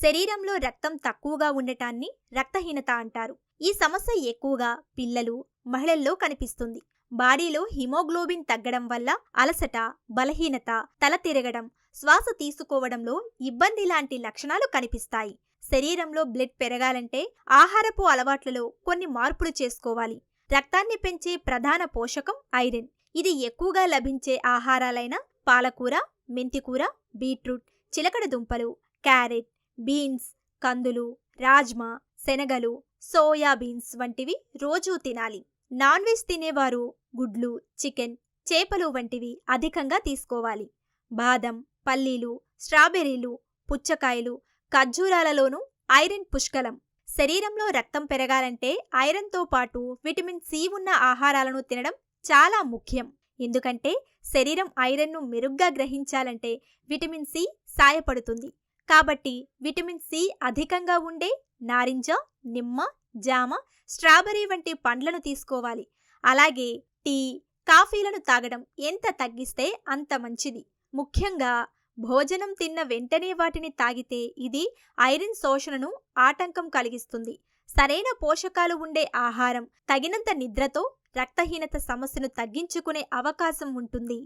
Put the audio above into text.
శరీరంలో రక్తం తక్కువగా ఉండటాన్ని రక్తహీనత అంటారు. ఈ సమస్య ఎక్కువగా పిల్లలు, మహిళల్లో కనిపిస్తుంది. బాడీలో హిమోగ్లోబిన్ తగ్గడం వల్ల అలసట, బలహీనత, తల తిరగడం, శ్వాస తీసుకోవడంలో ఇబ్బంది లాంటి లక్షణాలు కనిపిస్తాయి. శరీరంలో బ్లడ్ పెరగాలంటే ఆహారపు అలవాట్లలో కొన్ని మార్పులు చేసుకోవాలి. రక్తాన్ని పెంచే ప్రధాన పోషకం ఐరన్. ఇది ఎక్కువగా లభించే ఆహారాలైన పాలకూర, మెంతికూర, బీట్రూట్, చిలకడ దుంపలు, క్యారెట్, బీన్స్, కందులు, రాజ్మా, శనగలు, సోయాబీన్స్ వంటివి రోజూ తినాలి. నాన్ వెజ్ తినేవారు గుడ్లు, చికెన్, చేపలు వంటివి అధికంగా తీసుకోవాలి. బాదం, పల్లీలు, స్ట్రాబెర్రీలు, పుచ్చకాయలు, ఖర్జూరాలలోనూ ఐరన్ పుష్కలం. శరీరంలో రక్తం పెరగాలంటే ఐరన్తో పాటు విటమిన్ సి ఉన్న ఆహారాలను తినడం చాలా ముఖ్యం. ఎందుకంటే శరీరం ఐరన్ను మెరుగ్గా గ్రహించాలంటే విటమిన్ సి సాయపడుతుంది. కాబట్టి విటమిన్ సి అధికంగా ఉండే నారింజ, నిమ్మ, జామ, స్ట్రాబెర్రీ వంటి పండ్లను తీసుకోవాలి. అలాగే టీ, కాఫీలను తాగడం ఎంత తగ్గిస్తే అంత మంచిది. ముఖ్యంగా భోజనం తిన్న వెంటనే వాటిని తాగితే ఇది ఐరన్ శోషణను ఆటంకం కలిగిస్తుంది. సరైన పోషకాలు ఉండే ఆహారం, తగినంత నిద్రతో రక్తహీనత సమస్యను తగ్గించుకునే అవకాశం ఉంటుంది.